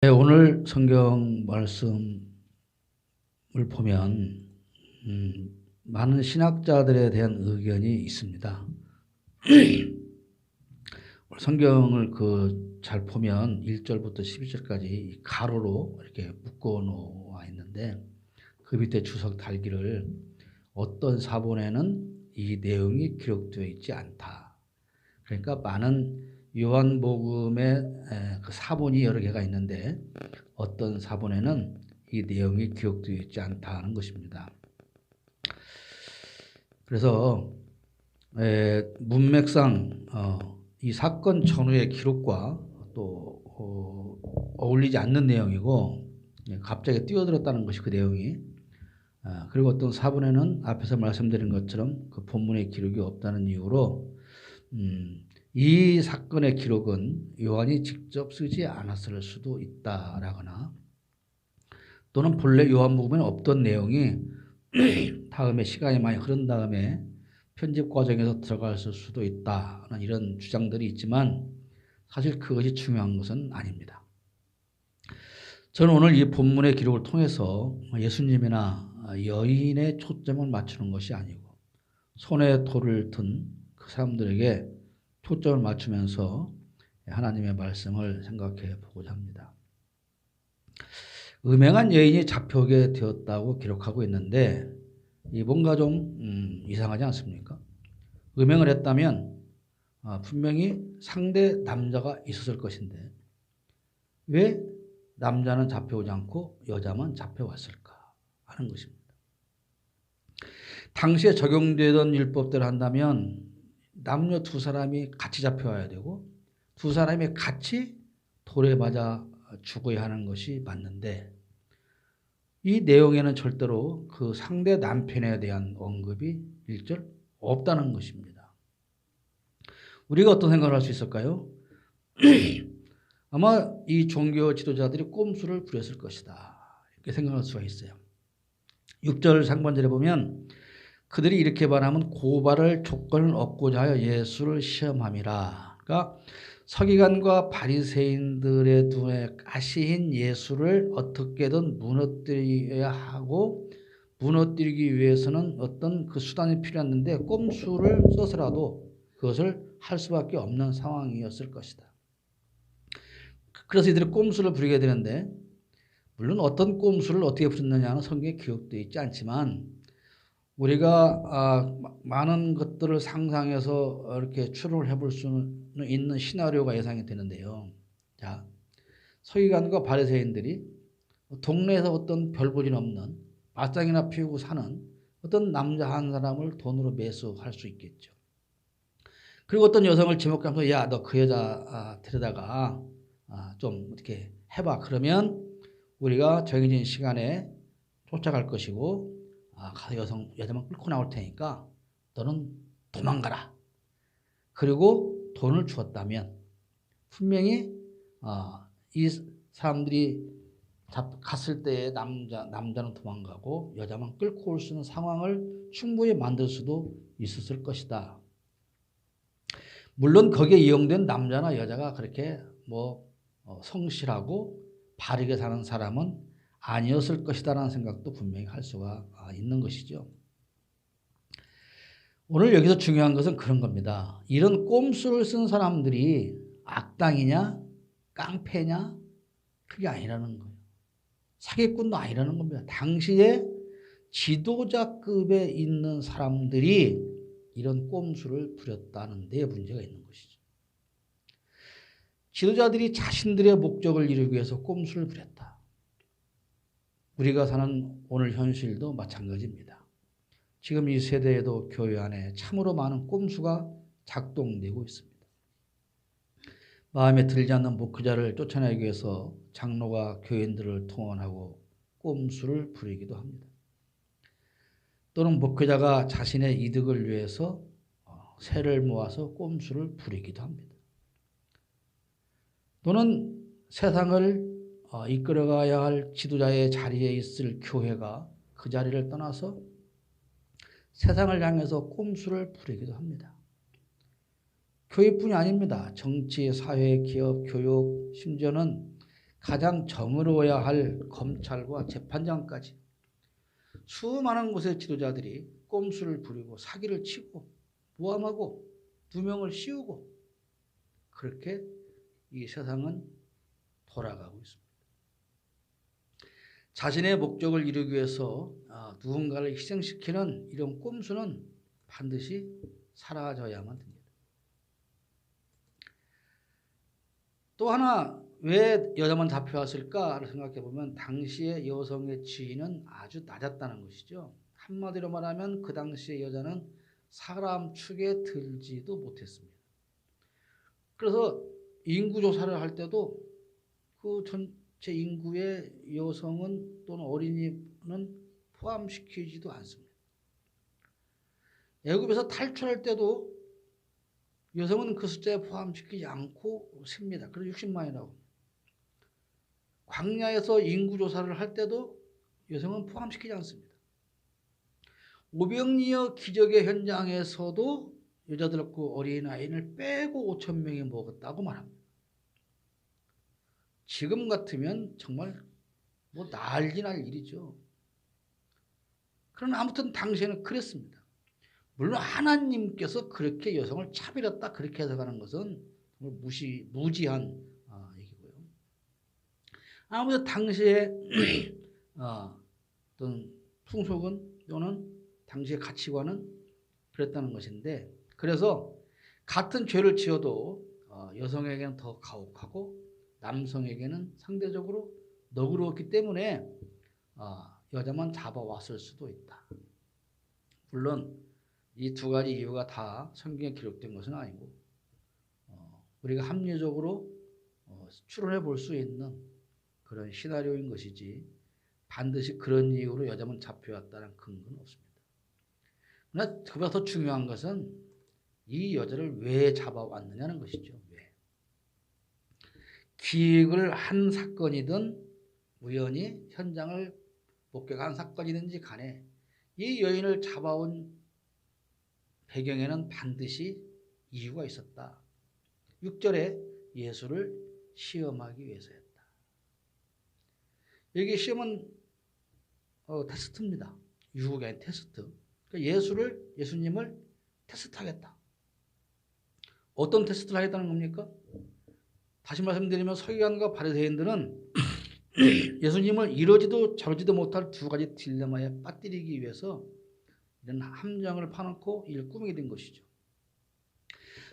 네, 오늘 성경 말씀을 보면 많은 신학자들에 대한 의견이 있습니다. 성경을 잘 보면 1절부터 12절까지 가로로 이렇게 묶어 놓아 있는데 그 밑에 주석 달기를 어떤 사본에는 이 내용이 기록되어 있지 않다. 그러니까 많은 요한복음의 그 사본이 여러 개가 있는데 어떤 사본에는 이 내용이 기록되어 있지 않다는 것입니다. 그래서 문맥상 이 사건 전후의 기록과 또 어울리지 않는 내용이고 갑자기 뛰어들었다는 것이 그 내용이. 그리고 어떤 사본에는 앞에서 말씀드린 것처럼 그 본문의 기록이 없다는 이유로 이 사건의 기록은 요한이 직접 쓰지 않았을 수도 있다라거나 또는 본래 요한복음에는 없던 내용이 다음에 시간이 많이 흐른 다음에 편집 과정에서 들어갔을 수도 있다는 이런 주장들이 있지만 사실 그것이 중요한 것은 아닙니다. 저는 오늘 이 본문의 기록을 통해서 예수님이나 여인의 초점을 맞추는 것이 아니고 손에 돌을 든 그 사람들에게 초점을 맞추면서 하나님의 말씀을 생각해 보고자 합니다. 음행한 여인이 잡혀오게 되었다고 기록하고 있는데 이 뭔가 좀 이상하지 않습니까? 음행을 했다면 분명히 상대 남자가 있었을 것인데 왜 남자는 잡혀오지 않고 여자만 잡혀왔을까 하는 것입니다. 당시에 적용되던 율법대로 한다면 남녀 두 사람이 같이 잡혀와야 되고 두 사람이 같이 돌에 맞아 죽어야 하는 것이 맞는데 이 내용에는 절대로 그 상대 남편에 대한 언급이 1절 없다는 것입니다. 우리가 어떤 생각을 할 수 있을까요? 아마 이 종교 지도자들이 꼼수를 부렸을 것이다. 이렇게 생각할 수가 있어요. 6절 상반절에 보면 그들이 이렇게 말하면 고발할 조건을 얻고자 하여 예수를 시험함이라. 그러니까 서기관과 바리새인들의 눈에 가시인 예수를 어떻게든 무너뜨려야 하고 무너뜨리기 위해서는 어떤 그 수단이 필요했는데 꼼수를 써서라도 그것을 할 수밖에 없는 상황이었을 것이다. 그래서 이들이 꼼수를 부리게 되는데 물론 어떤 꼼수를 어떻게 부렸느냐는 성경에 기록되어 있지 않지만 우리가 많은 것들을 상상해서 이렇게 추론을 해볼 수 있는 시나리오가 예상이 되는데요. 자, 서기관과 바리새인들이 동네에서 어떤 별 볼일 없는 맞장이나 피우고 사는 어떤 남자 한 사람을 돈으로 매수할 수 있겠죠. 그리고 어떤 여성을 지목하면서 야, 너 그 여자 데려다가 좀 어떻게 해봐. 그러면 우리가 정해진 시간에 쫓아갈 것이고 가서 여자만 끌고 나올 테니까 너는 도망가라. 그리고 돈을 주었다면 분명히 이 사람들이 갔을 때에 남자는 도망가고 여자만 끌고 올 수 있는 상황을 충분히 만들 수도 있었을 것이다. 물론 거기에 이용된 남자나 여자가 그렇게 성실하고 바르게 사는 사람은 아니었을 것이다라는 생각도 분명히 할 수가 있는 것이죠. 오늘 여기서 중요한 것은 그런 겁니다. 이런 꼼수를 쓴 사람들이 악당이냐 깡패냐 그게 아니라는 거예요. 사기꾼도 아니라는 겁니다. 당시에 지도자급에 있는 사람들이 이런 꼼수를 부렸다는 데 문제가 있는 것이죠. 지도자들이 자신들의 목적을 이루기 위해서 꼼수를 부렸다. 우리가 사는 오늘 현실도 마찬가지입니다. 지금 이 세대에도 교회 안에 참으로 많은 꼼수가 작동되고 있습니다. 마음에 들지 않는 목회자를 쫓아내기 위해서 장로가 교인들을 통원하고 꼼수를 부리기도 합니다. 또는 목회자가 자신의 이득을 위해서 세를 모아서 꼼수를 부리기도 합니다. 또는 세상을 이끌어가야 할 지도자의 자리에 있을 교회가 그 자리를 떠나서 세상을 향해서 꼼수를 부리기도 합니다. 교회뿐이 아닙니다. 정치, 사회, 기업, 교육, 심지어는 가장 정의로워야 할 검찰과 재판장까지 수많은 곳의 지도자들이 꼼수를 부리고 사기를 치고 모함하고 누명을 씌우고 그렇게 이 세상은 돌아가고 있습니다. 자신의 목적을 이루기 위해서 누군가를 희생시키는 이런 꼼수는 반드시 사라져야만 됩니다. 또 하나 왜 여자만 잡혀왔을까를 생각해 보면 당시의 여성의 지위는 아주 낮았다는 것이죠. 한마디로 말하면 그 당시의 여자는 사람 축에 들지도 못했습니다. 그래서 인구조사를 할 때도 그 전체 인구의 여성은 또는 어린이는 포함시키지도 않습니다. 애굽에서 탈출할 때도 여성은 그 숫자에 포함시키지 않고 셉니다. 그래서 60만이라고. 광야에서 인구조사를 할 때도 여성은 포함시키지 않습니다. 오병이어 기적의 현장에서도 여자들과 어린아이를 빼고 5,000명이 먹었다고 말합니다. 지금 같으면 정말 뭐 난리 날 일이죠. 그러나 아무튼 당시에는 그랬습니다. 물론 하나님께서 그렇게 여성을 차별했다 그렇게 해석하는 것은 무지한 얘기고요. 아무튼 당시에 어떤 풍속은 또는 당시의 가치관은 그랬다는 것인데, 그래서 같은 죄를 지어도 여성에게는 더 가혹하고 남성에게는 상대적으로 너그러웠기 때문에 여자만 잡아왔을 수도 있다. 물론 이 두 가지 이유가 다 성경에 기록된 것은 아니고 우리가 합리적으로 추론해 볼 수 있는 그런 시나리오인 것이지 반드시 그런 이유로 여자만 잡혀왔다는 근거는 없습니다. 그러나 그보다 더 중요한 것은 이 여자를 왜 잡아왔느냐는 것이죠. 왜? 기획을 한 사건이든 우연히 현장을 목격한 사건이든지 간에 이 여인을 잡아온 배경에는 반드시 이유가 있었다. 6절에 예수를 시험하기 위해서였다. 여기 시험은 테스트입니다. 유혹이 아닌 테스트. 그러니까 예수님을 테스트하겠다. 어떤 테스트를 하겠다는 겁니까? 다시 말씀드리면 서기관과 바리새인들은 예수님을 이러지도 저러지도 못할 두 가지 딜레마에 빠뜨리기 위해서 이런 함정을 파놓고 이를 꾸미게 된 것이죠.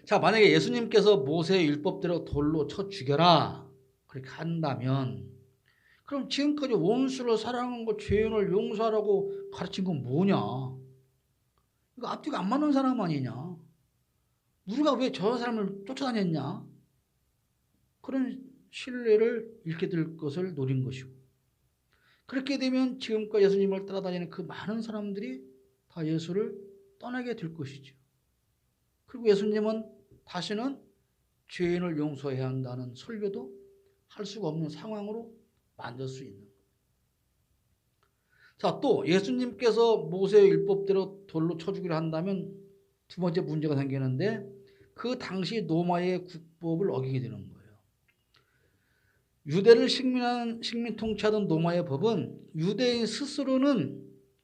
자, 만약에 예수님께서 모세의 율법대로 돌로 쳐 죽여라 그렇게 한다면 그럼 지금까지 원수를 사랑한 거 죄인을 용서하라고 가르친 건 뭐냐? 이거 앞뒤가 안 맞는 사람 아니냐? 우리가 왜 저 사람을 쫓아다녔냐? 그런 신뢰를 잃게 될 것을 노린 것이고, 그렇게 되면 지금까지 예수님을 따라다니는 그 많은 사람들이 다 예수를 떠나게 될 것이죠. 그리고 예수님은 다시는 죄인을 용서해야 한다는 설교도 할 수가 없는 상황으로 만들 수 있는 거예요. 자, 또 예수님께서 모세의 율법대로 돌로 쳐 죽이려 한다면 두 번째 문제가 생기는데, 그 당시 로마의 국법을 어기게 되는 거예요. 유대를 식민 통치하던 로마의 법은 유대인 스스로는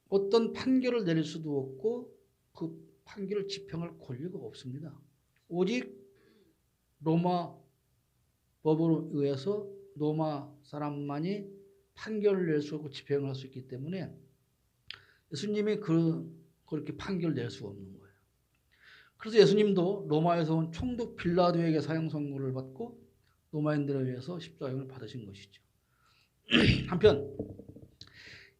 어떤 판결을 내릴 수도 없고 그 판결을 집행할 권리가 없습니다. 오직 로마 법으로 의해서 로마 사람만이 판결을 낼 수 없고 집행을 할 수 있기 때문에 예수님이 그렇게 판결을 낼 수가 없는 거예요. 그래서 예수님도 로마에서 온 총독 빌라도에게 사형 선고를 받고 로마인들에 의해서 십자가형을 받으신 것이죠. 한편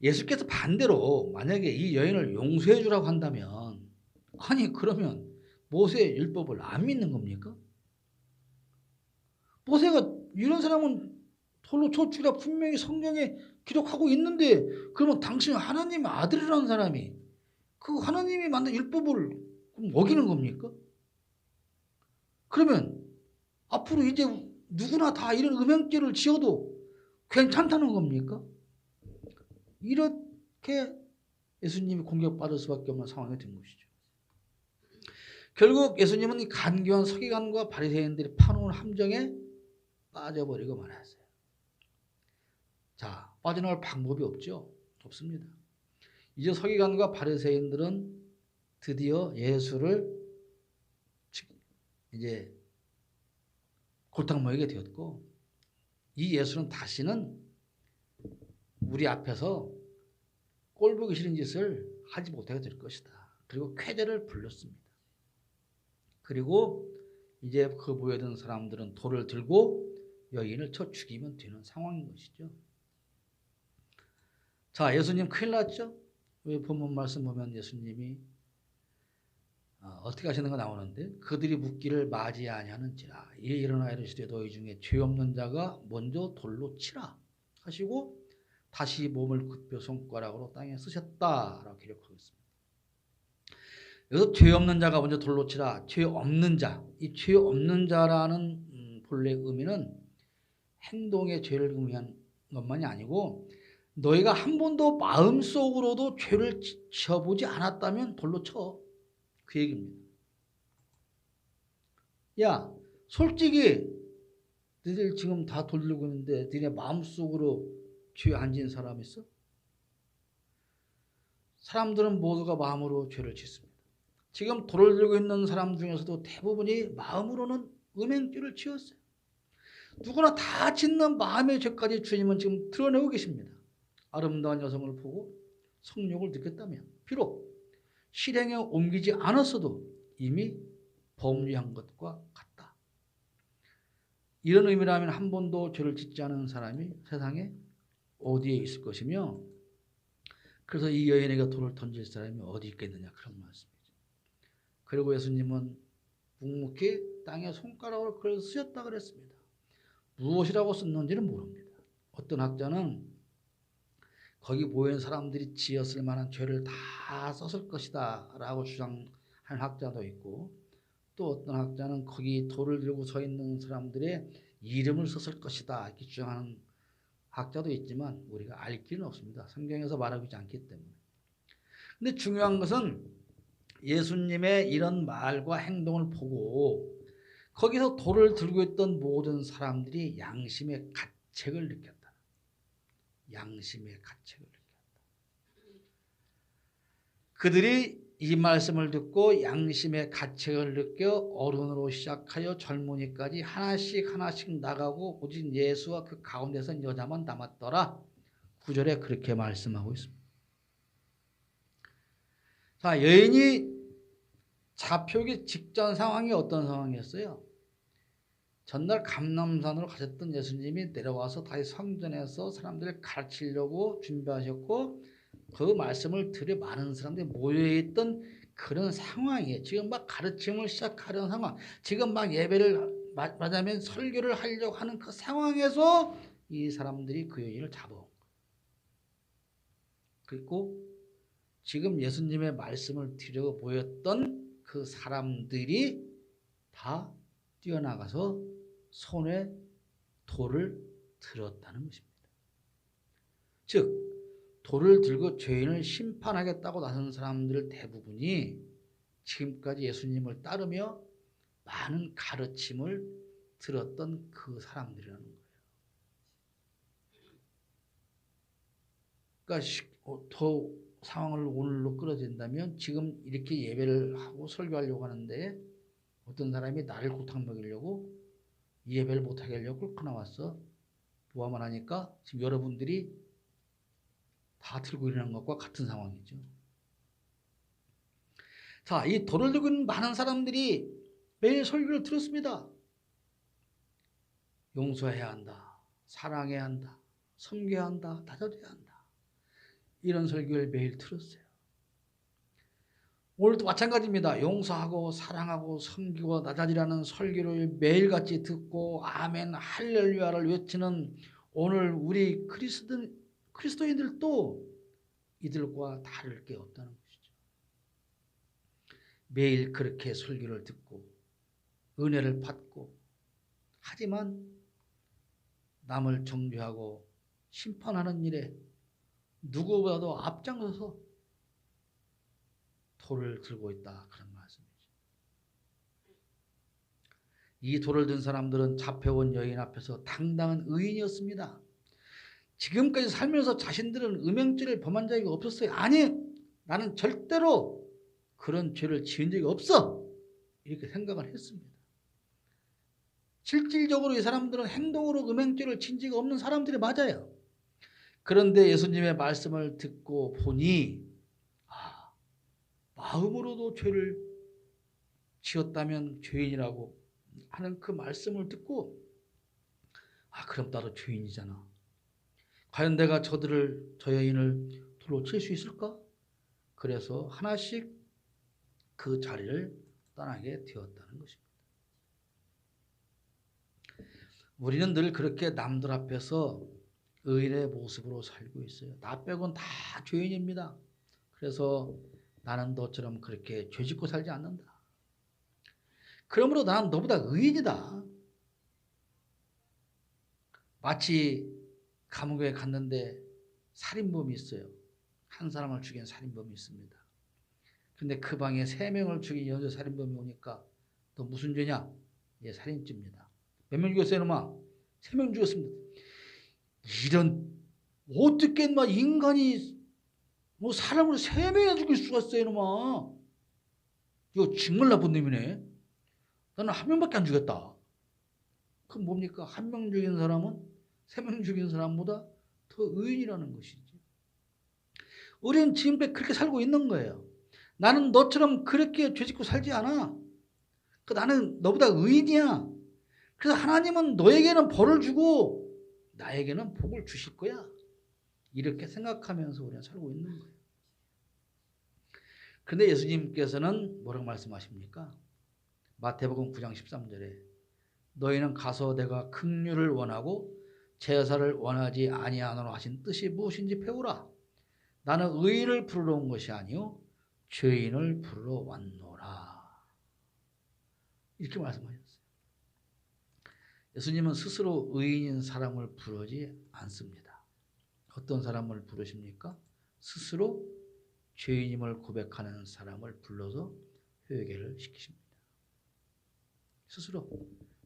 예수께서 반대로 만약에 이 여인을 용서해 주라고 한다면, 아니 그러면 모세의 율법을 안 믿는 겁니까? 모세가 이런 사람은 돌로 쳐 죽이라 분명히 성경에 기록하고 있는데, 그러면 당신은 하나님의 아들이라는 사람이 그 하나님이 만든 율법을 어기는 겁니까? 그러면 앞으로 이제 누구나 다 이런 음행죄를 지어도 괜찮다는 겁니까? 이렇게 예수님이 공격받을 수밖에 없는 상황이 된 것이죠. 결국 예수님은 이 간교한 서기관과 바리새인들이 파놓은 함정에 빠져버리고 말았어요. 자, 빠져나갈 방법이 없죠. 없습니다. 이제 서기관과 바리새인들은 드디어 예수를 이제 골탕 먹이게 되었고, 이 예수는 다시는 우리 앞에서 꼴보기 싫은 짓을 하지 못하게 될 것이다. 그리고 쾌제를 불렀습니다. 그리고 이제 그 모여든 사람들은 돌을 들고 여인을 쳐 죽이면 되는 상황인 것이죠. 자, 예수님 큰일 났죠? 왜 본문 말씀 보면 예수님이 어떻게 하시는 거 나오는데, 그들이 묻기를 맞이 아니하는지라 이에 일어나 이르시되 너희 중에 죄 없는 자가 먼저 돌로 치라 하시고 다시 몸을 굽혀 손가락으로 땅에 쓰셨다라고 기록하고 있습니다. 여기서 죄 없는 자가 먼저 돌로 치라. 죄 없는 자, 이 죄 없는 자라는 본래 의미는 행동의 죄를 의미한 것만이 아니고, 너희가 한 번도 마음속으로도 죄를 지어보지 않았다면 돌로 쳐. 그 얘기입니다. 야, 솔직히 너희들 지금 다 돌 들고 있는데 너네 마음속으로 죄 안 지은 사람 있어? 사람들은 모두가 마음으로 죄를 짓습니다. 지금 돌을 들고 있는 사람 중에서도 대부분이 마음으로는 음행죄를 지었어요. 누구나 다 짓는 마음의 죄까지 주님은 지금 드러내고 계십니다. 아름다운 여성을 보고 성욕을 느꼈다면 비록 실행에 옮기지 않았어도 이미 범죄한 것과 같다. 이런 의미라면 한 번도 죄를 짓지 않은 사람이 세상에 어디에 있을 것이며, 그래서 이 여인에게 돌을 던질 사람이 어디 있겠느냐, 그런 말씀이죠. 그리고 예수님은 묵묵히 땅에 손가락으로 그걸 쓰셨다 그랬습니다. 무엇이라고 썼는지는 모릅니다. 어떤 학자는 거기 모인 사람들이 지었을 만한 죄를 다 썼을 것이다 라고 주장하는 학자도 있고, 또 어떤 학자는 거기 돌을 들고 서 있는 사람들의 이름을 썼을 것이다 이렇게 주장하는 학자도 있지만 우리가 알 길은 없습니다. 성경에서 말하고 있지 않기 때문에. 근데 중요한 것은 예수님의 이런 말과 행동을 보고 거기서 돌을 들고 있던 모든 사람들이 양심의 가책을 느꼈다. 양심의 가책을 느꼈다. 그들이 이 말씀을 듣고 양심의 가책을 느껴 어른으로 시작하여 젊은이까지 하나씩 나가고 오직 예수와 그 가운데서 여자만 남았더라. 9절에 그렇게 말씀하고 있습니다. 자, 여인이 잡혀오기 직전 상황이 어떤 상황이었어요? 전날 감람산으로 가셨던 예수님이 내려와서 다시 성전에서 사람들을 가르치려고 준비하셨고, 그 말씀을 들여 많은 사람들이 모여있던 그런 상황이에요. 지금 막 가르침을 시작하려는 상황, 지금 막 예배를 맞으면 설교를 하려고 하는 그 상황에서 이 사람들이 그 여인을 잡아온 거예요. 그리고 지금 예수님의 말씀을 들여 모였던 그 사람들이 다 뛰어나가서 손에 돌을 들었다는 것입니다. 즉 돌을 들고 죄인을 심판하겠다고 나선 사람들 대부분이 지금까지 예수님을 따르며 많은 가르침을 들었던 그 사람들이라는 거예요. 그러니까 더 상황을 오늘로 끌어진다면 지금 이렇게 예배를 하고 설교하려고 하는데 어떤 사람이 나를 고탕 먹이려고 예배를 못하게 하려고 끌고 나왔어. 모함을 하니까 지금 여러분들이 다 들고 일어난 것과 같은 상황이죠. 자, 이 돌을 들고 있는 많은 사람들이 매일 설교를 들었습니다. 용서해야 한다. 사랑해야 한다. 섬겨야 한다. 다져줘야 한다. 이런 설교를 매일 들었어요. 오늘도 마찬가지입니다. 용서하고 사랑하고 섬기고 나자지라는 설교를 매일같이 듣고 아멘 할렐루야를 외치는 오늘 우리 그리스도인들도 이들과 다를 게 없다는 것이죠. 매일 그렇게 설교를 듣고 은혜를 받고, 하지만 남을 정죄하고 심판하는 일에 누구보다도 앞장서서 돌을 들고 있다, 그런 말씀이죠. 이 돌을 든 사람들은 잡혀온 여인 앞에서 당당한 의인이었습니다. 지금까지 살면서 자신들은 음행죄를 범한 적이 없었어요. 아니, 나는 절대로 그런 죄를 지은 적이 없어. 이렇게 생각을 했습니다. 실질적으로 이 사람들은 행동으로 음행죄를 지은 적이 없는 사람들이 맞아요. 그런데 예수님의 말씀을 듣고 보니 마음으로도 죄를 지었다면 죄인이라고 하는 그 말씀을 듣고 그럼 나도 죄인이잖아. 과연 내가 저 여인을 돌로 칠 수 있을까? 그래서 하나씩 그 자리를 떠나게 되었다는 것입니다. 우리는 늘 그렇게 남들 앞에서 의인의 모습으로 살고 있어요. 나 빼곤 다 죄인입니다. 그래서 나는 너처럼 그렇게 죄짓고 살지 않는다. 그러므로 나는 너보다 의인이다. 마치 감옥에 갔는데 살인범이 있어요. 한 사람을 죽인 살인범이 있습니다. 근데 그 방에 3명을 죽인 여자 살인범이 오니까 너 무슨 죄냐? 예, 살인죄입니다. 몇 명 죽였어요, 이놈아? 3명 죽였습니다. 이런, 어떻게 인간이 사람을 3명이나 죽일 수가 있어요, 이놈아? 이거 정말 나쁜 놈이네. 나는 1명밖에 안 죽였다. 그럼 뭡니까? 1명 죽인 사람은 3명 죽인 사람보다 더 의인이라는 것이지. 우리는 지금까지 그렇게 살고 있는 거예요. 나는 너처럼 그렇게 죄짓고 살지 않아. 나는 너보다 의인이야. 그래서 하나님은 너에게는 벌을 주고 나에게는 복을 주실 거야. 이렇게 생각하면서 우리가 살고 있는 거예요. 그런데 예수님께서는 뭐라고 말씀하십니까? 마태복음 9장 13절에 너희는 가서 내가 긍휼을 원하고 제사를 원하지 아니하노라 하신 뜻이 무엇인지 배우라. 나는 의인을 부르러 온 것이 아니요 죄인을 부르러 왔노라. 이렇게 말씀하셨어요. 예수님은 스스로 의인인 사람을 부르지 않습니다. 어떤 사람을 부르십니까? 스스로 죄인임을 고백하는 사람을 불러서 회개를 시키십니다. 스스로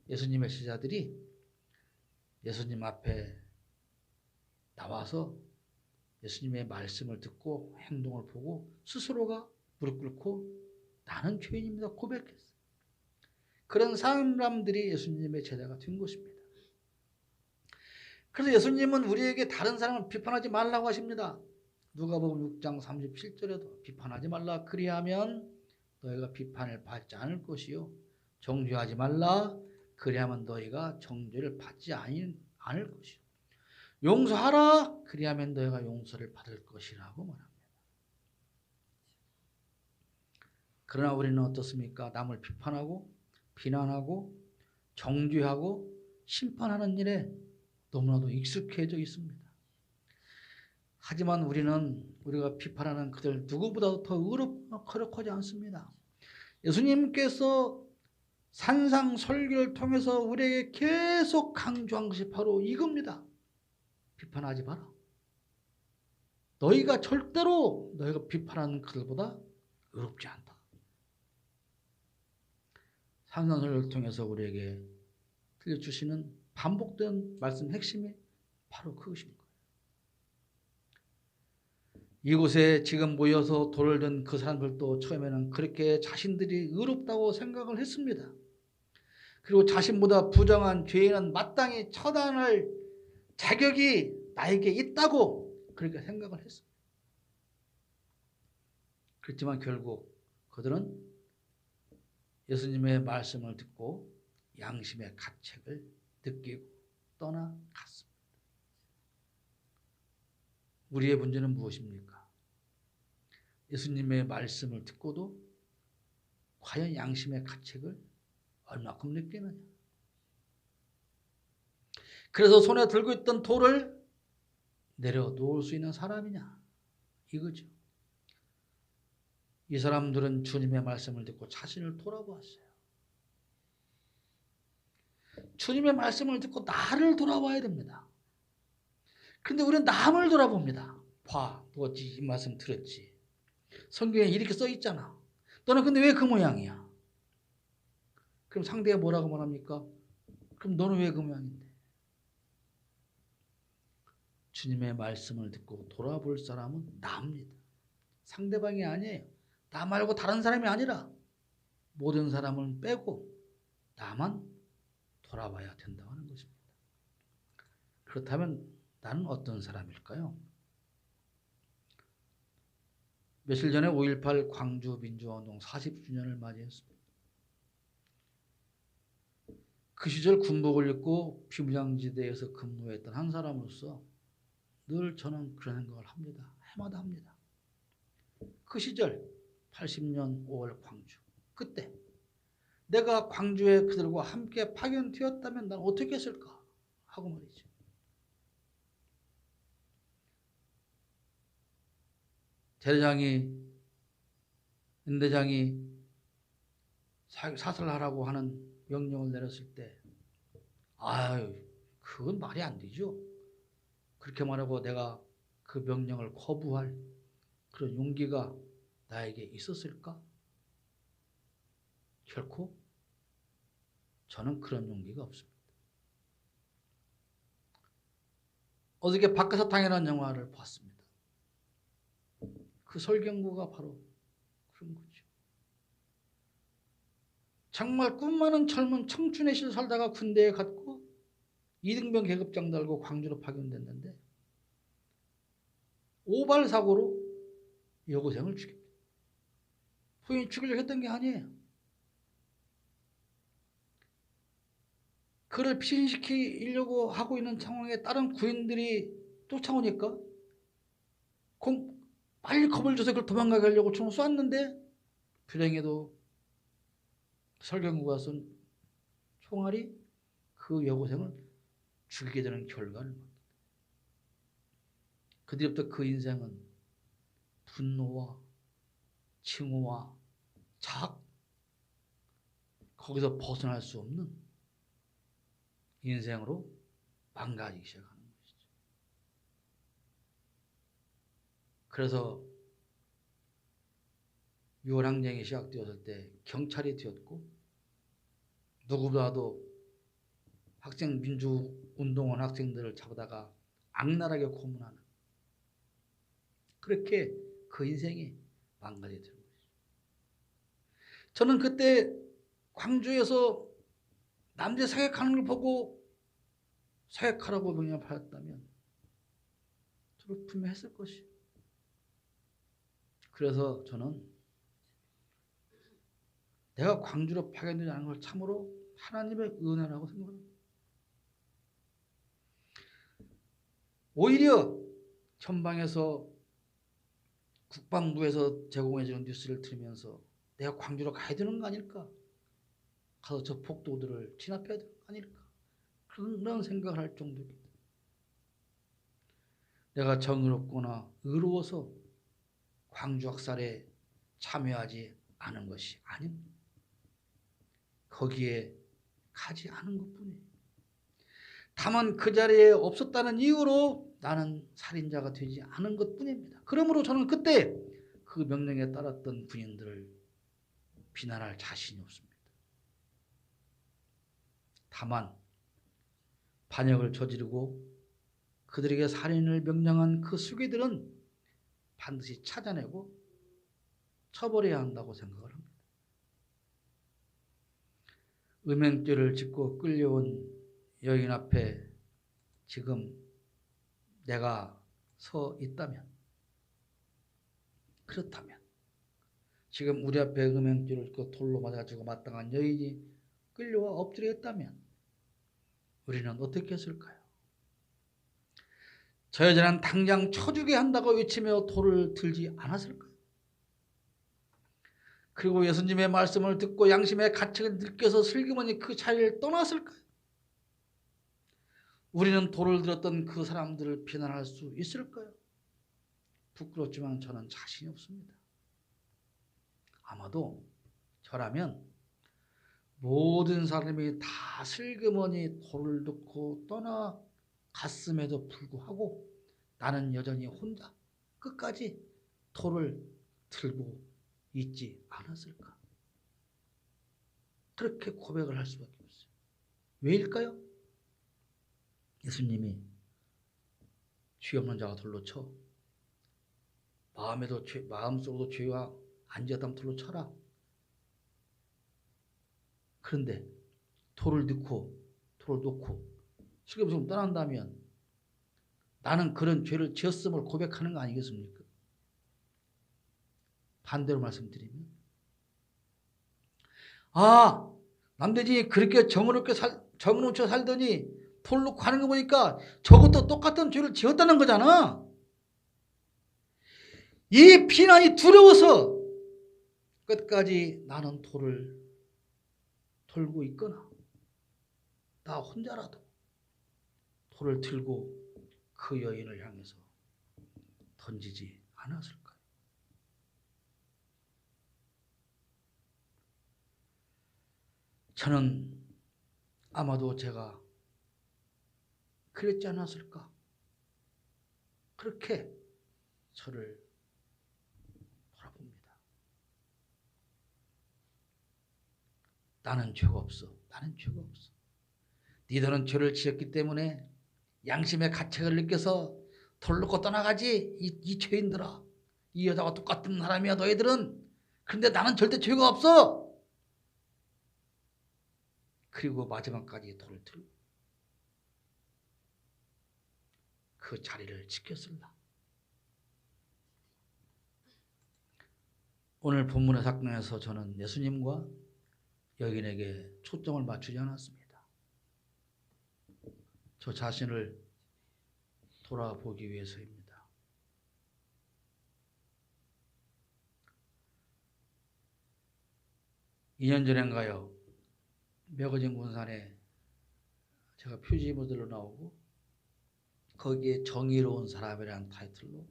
예수님의 제자들이 예수님 앞에 나와서 예수님의 말씀을 듣고 행동을 보고 스스로가 무릎 꿇고 나는 죄인입니다 고백했어요. 그런 사람들이 예수님의 제자가 된 것입니다. 그래서 예수님은 우리에게 다른 사람을 비판하지 말라고 하십니다. 누가복음 6장 37절에도 비판하지 말라. 그리하면 너희가 비판을 받지 않을 것이요 정죄하지 말라. 그리하면 너희가 정죄를 받지 않을 것이요 용서하라. 그리하면 너희가 용서를 받을 것이라고 말합니다. 그러나 우리는 어떻습니까? 남을 비판하고 비난하고 정죄하고 심판하는 일에 너무나도 익숙해져 있습니다. 하지만 우리가 비판하는 그들 누구보다도 더 의롭고 거룩하지 않습니다. 예수님께서 산상설교를 통해서 우리에게 계속 강조한 것이 바로 이겁니다. 비판하지 마라. 너희가 절대로 너희가 비판하는 그들보다 의롭지 않다. 산상설교를 통해서 우리에게 들려주시는 반복된 말씀 핵심이 바로 그것입니다. 이곳에 지금 모여서 돌을 든 그 사람들도 처음에는 그렇게 자신들이 의롭다고 생각을 했습니다. 그리고 자신보다 부정한 죄인은 마땅히 처단할 자격이 나에게 있다고 그렇게 생각을 했습니다. 그렇지만 결국 그들은 예수님의 말씀을 듣고 양심의 가책을 느끼고 떠나갔습니다. 우리의 문제는 무엇입니까? 예수님의 말씀을 듣고도 과연 양심의 가책을 얼마큼 느끼느냐? 그래서 손에 들고 있던 돌을 내려놓을 수 있는 사람이냐? 이거죠. 이 사람들은 주님의 말씀을 듣고 자신을 돌아보았어요. 주님의 말씀을 듣고 나를 돌아봐야 됩니다. 그런데 우리는 남을 돌아봅니다. 봐, 너 이 말씀 들었지? 성경에 이렇게 써 있잖아. 너는 근데 왜 그 모양이야? 그럼 상대가 뭐라고 말합니까? 그럼 너는 왜 그 모양인데? 주님의 말씀을 듣고 돌아볼 사람은 나입니다. 상대방이 아니에요. 나 말고 다른 사람이 아니라 모든 사람을 빼고 나만 돌아봐야 된다고 하는 것입니다. 그렇다면 나는 어떤 사람일까요? 며칠 전에 5.18 광주 민주화운동 40주년을 맞이했습니다. 그 시절 군복을 입고 비무장지대에서 근무했던 한 사람으로서 늘 저는 그런 생각을 합니다. 해마다 합니다. 그 시절 80년 5월 광주, 그때 내가 광주에 그들과 함께 파견되었다면 난 어떻게 했을까 하고 말이죠. 연대장이 사살하라고 하는 명령을 내렸을 때, 아유, 그건 말이 안 되죠. 그렇게 말하고 내가 그 명령을 거부할 그런 용기가 나에게 있었을까? 결코 저는 그런 용기가 없습니다. 어저께 박하사탕이라는 영화를 봤습니다. 그 설경구가 바로 그런 거죠. 정말 꿈 많은 젊은 청춘의 시절 살다가 군대에 갔고 이등병 계급장 달고 광주로 파견됐는데 오발사고로 여고생을 죽입니다. 본인이 죽이려고 했던 게 아니에요. 그를 피신시키려고 하고 있는 상황에 다른 군인들이 쫓아오니까 빨리 겁을 줘서 그걸 도망가게 하려고 총을 쐈는데 불행히도 설경구가 쏜 총알이 그 여고생을 죽이게 되는 결과를 만듭니다. 그 뒤부터 그 인생은 분노와 징후와 자학, 거기서 벗어날 수 없는 인생으로 망가지기 시작하는 것이죠. 그래서 유월항쟁이 시작되었을 때 경찰이 되었고 누구보다도 학생 민주운동원 학생들을 잡아다가 악랄하게 고문하는, 그렇게 그 인생이 망가지게 되는 것이죠. 저는 그때 광주에서 남들 사격하는 걸 보고 사격하라고 명령을 받았다면 저도 분명히 했을 것이에요. 그래서 저는 내가 광주로 파견되지 않은 걸 참으로 하나님의 은혜라고 생각합니다. 오히려 전방에서 국방부에서 제공해주는 뉴스를 들으면서 내가 광주로 가야 되는 거 아닐까? 가서 저 폭도들을 진압해야 되는 거 아닐까? 그런 생각을 할 정도입니다. 내가 정의롭거나 의로워서 광주 학살에 참여하지 않은 것이 아닙니다. 거기에 가지 않은 것뿐이에요. 다만 그 자리에 없었다는 이유로 나는 살인자가 되지 않은 것뿐입니다. 그러므로 저는 그때 그 명령에 따랐던 군인들을 비난할 자신이 없습니다. 다만 반역을 저지르고 그들에게 살인을 명령한 그 수괴들은 반드시 찾아내고 처벌해야 한다고 생각을 합니다. 음행죄를 짓고 끌려온 여인 앞에 지금 내가 서 있다면, 그렇다면 지금 우리 앞에 음행죄를 짓고 돌로 맞아주고 마땅한 여인이 끌려와 엎드려 있다면 우리는 어떻게 했을까요? 저 여자는 당장 쳐주게 한다고 외치며 돌을 들지 않았을까요? 그리고 예수님의 말씀을 듣고 양심의 가책을 느껴서 슬그머니 그 자리를 떠났을까요? 우리는 돌을 들었던 그 사람들을 비난할 수 있을까요? 부끄럽지만 저는 자신이 없습니다. 아마도 저라면 모든 사람이 다 슬그머니 돌을 놓고 떠나갔음에도 불구하고 나는 여전히 혼자 끝까지 돌을 들고 있지 않았을까? 그렇게 고백을 할 수밖에 없어요. 왜일까요? 예수님이 죄 없는 자가 돌로 쳐. 마음속으로도 죄가 안 지었다면 돌로 쳐라. 그런데 돌을 놓고 슬기롭게 떠난다면 나는 그런 죄를 지었음을 고백하는 거 아니겠습니까? 반대로 말씀드리면 남대진이 그렇게 정의롭게 살더니 돌 놓고 하는 거 보니까 저것도 똑같은 죄를 지었다는 거잖아. 이 비난이 두려워서 끝까지 나는 돌을 들고 있거나 나 혼자라도 돌을 들고 그 여인을 향해서 던지지 않았을까요? 저는 아마도 제가 그랬지 않았을까? 그렇게 저를 돌아봅니다. 나는 죄가 없어. 니들은 죄를 지었기 때문에 양심의 가책을 느껴서 돌 놓고 떠나가지. 이 죄인들아. 이 여자가 똑같은 사람이야 너희들은. 그런데 나는 절대 죄가 없어. 그리고 마지막까지 돌을 들고 그 자리를 지켰습니다. 오늘 본문의 사건에서 저는 예수님과 여인에게 초점을 맞추지 않았습니다. 저 자신을 돌아보기 위해서입니다. (2년) 전인가요? 매거진 군산에 제가 표지 모델로 나오고 거기에 정의로운 사람이라는 타이틀로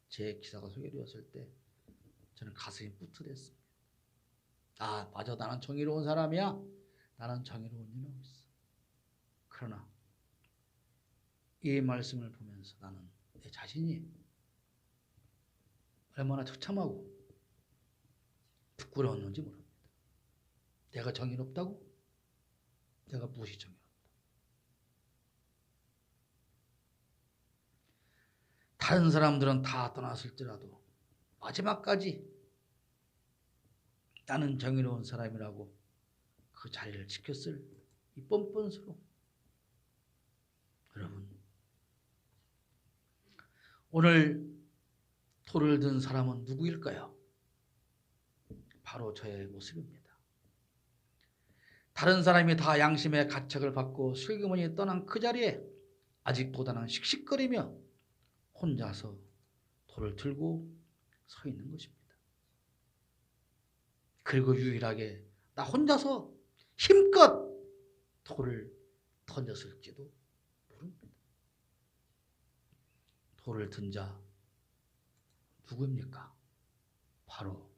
제 기사가 소개되었을 때 저는 가슴이 뿌듯했습니다. 맞아, 나는 정의로운 사람이야. 나는 정의로운 일을 하고 있어. 그러나 이 말씀을 보면서 나는 내 자신이 얼마나 처참하고 부끄러웠는지 모릅니다. 내가 정의롭다고? 내가 무엇이 정의롭다? 다른 사람들은 다 떠났을지라도 마지막까지 나는 정의로운 사람이라고 그 자리를 지켰을 이 뻔뻔스러움. 여러분, 오늘 돌을 든 사람은 누구일까요? 바로 저의 모습입니다. 다른 사람이 다 양심의 가책을 받고 슬그머니 떠난 그 자리에 아직도 나는 씩씩거리며 혼자서 돌을 들고 서 있는 것입니다. 그리고 유일하게 나 혼자서 힘껏 돌을 던졌을지도 모릅니다. 돌을 든 자 누구입니까? 바로